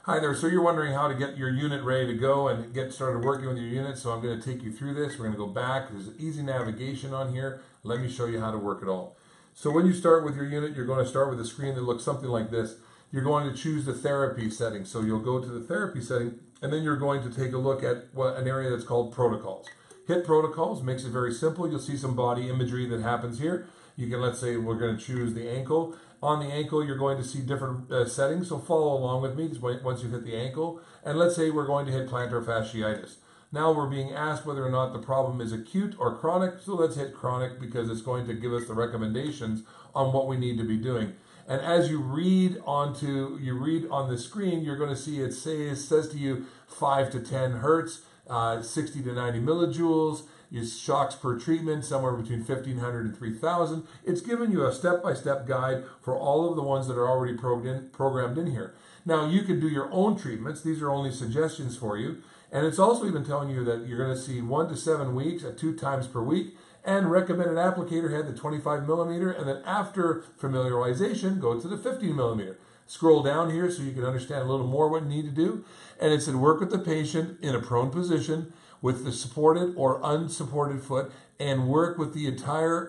Hi there, so you're wondering how to get your unit ready to go and get started working with your unit, so I'm going to take you through this. We're going to go back. There's easy navigation on here. Let me show you how to work it all. So when you start with your unit, you're going to start with a screen that looks something like this. You're going to choose the therapy setting. So you'll go to the therapy setting, and then you're going to take a look at an area that's called protocols. Hit protocols, makes it very simple. You'll see some body imagery that happens here. You can, let's say we're going to choose the ankle. On the ankle, you're going to see different settings, so follow along with me once you hit the ankle. And let's say we're going to hit plantar fasciitis. Now we're being asked whether or not the problem is acute or chronic, so let's hit chronic because it's going to give us the recommendations on what we need to be doing. And as you read on the screen, you're going to see it says to you 5 to 10 hertz, 60 to 90 millijoules. Use shocks per treatment, somewhere between 1,500 and 3,000. It's given you a step-by-step guide for all of the ones that are already programmed in here. Now, you can do your own treatments. These are only suggestions for you. And it's also even telling you that you're going to see 1 to 7 weeks at 2 times per week, and recommended applicator head, the 25 millimeter, and then after familiarization, go to the 15 millimeter. Scroll down here so you can understand a little more what you need to do. And it said work with the patient in a prone position with the supported or unsupported foot, and work with the entire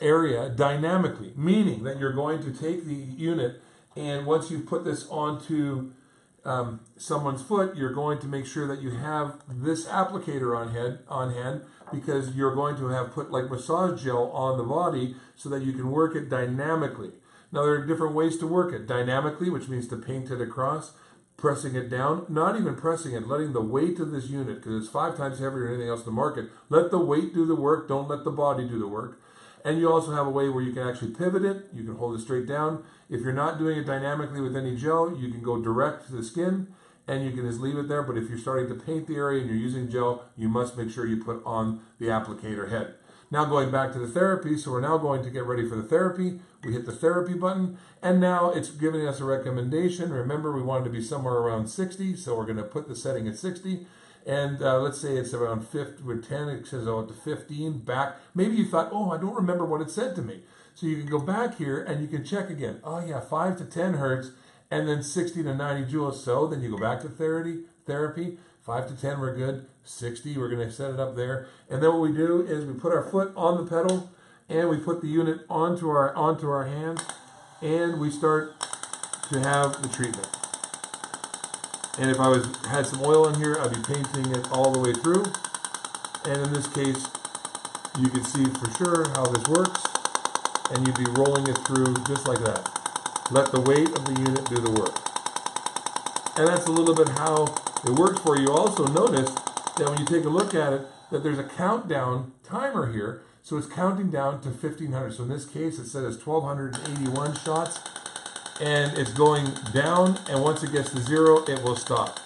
area dynamically, meaning that you're going to take the unit, and once you put this onto someone's foot, you're going to make sure that you have this applicator on hand, because you're going to have put like massage gel on the body so that you can work it dynamically. Now, there are different ways to work it. Dynamically, which means to paint it across, pressing it down, not even pressing it, letting the weight of this unit, because it's 5 times heavier than anything else in the market, let the weight do the work, don't let the body do the work. And you also have a way where you can actually pivot it, you can hold it straight down. If you're not doing it dynamically with any gel, you can go direct to the skin, and you can just leave it there. But if you're starting to paint the area and you're using gel, you must make sure you put on the applicator head. Now going back to the therapy, so we're now going to get ready for the therapy. We hit the therapy button, and now it's giving us a recommendation. Remember, we wanted to be somewhere around 60, so we're going to put the setting at 60. And let's say it's around 50 with 10, it says to 15, back. Maybe you thought, oh, I don't remember what it said to me. So you can go back here and you can check again. Oh yeah, 5 to 10 hertz, and then 60 to 90 joules. So then you go back to therapy, 5 to 10, we're good. 60, we're going to set it up there. And then what we do is we put our foot on the pedal, and we put the unit onto our hand, and we start to have the treatment. And if I had some oil in here, I'd be painting it all the way through. And in this case, you can see for sure how this works, and you'd be rolling it through just like that. Let the weight of the unit do the work. And that's a little bit how it works for you. Also notice that when you take a look at it, that there's a countdown timer here. So it's counting down to 1,500. So in this case, it says 1,281 shots, and it's going down, and once it gets to 0, it will stop.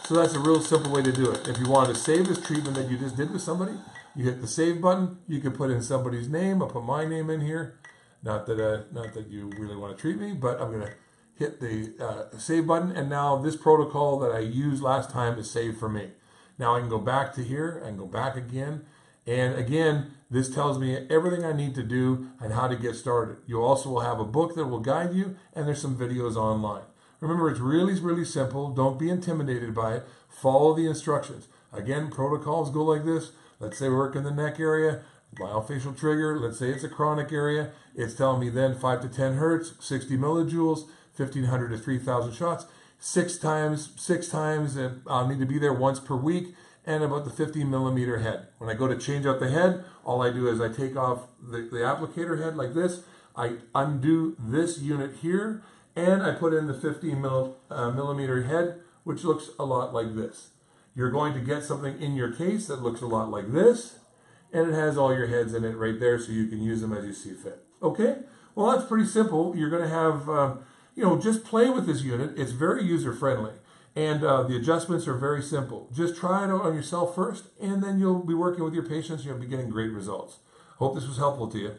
So that's a real simple way to do it. If you want to save this treatment that you just did with somebody, you hit the save button. You can put in somebody's name. I'll put my name in here. Not that you really want to treat me, but I'm going to hit the save button, and now this protocol that I used last time is saved for me. Now I can go back to here and go back again. And again, this tells me everything I need to do and how to get started. You also will have a book that will guide you, and there's some videos online. Remember, it's really, really simple. Don't be intimidated by it. Follow the instructions. Again, protocols go like this. Let's say we work in the neck area, myofascial trigger. Let's say it's a chronic area. It's telling me then 5 to 10 hertz, 60 millijoules, 1,500 to 3,000 shots. 6 times, I'll need to be there once per week, and about the 15 millimeter head. When I go to change out the head, all I do is I take off the applicator head like this, I undo this unit here, and I put in the 15 millimeter head, which looks a lot like this. You're going to get something in your case that looks a lot like this, and it has all your heads in it right there, so you can use them as you see fit. Okay? Well, that's pretty simple. You're going to have, just play with this unit. It's very user-friendly. And the adjustments are very simple. Just try it out on yourself first, and then you'll be working with your patients, and you'll be getting great results. Hope this was helpful to you.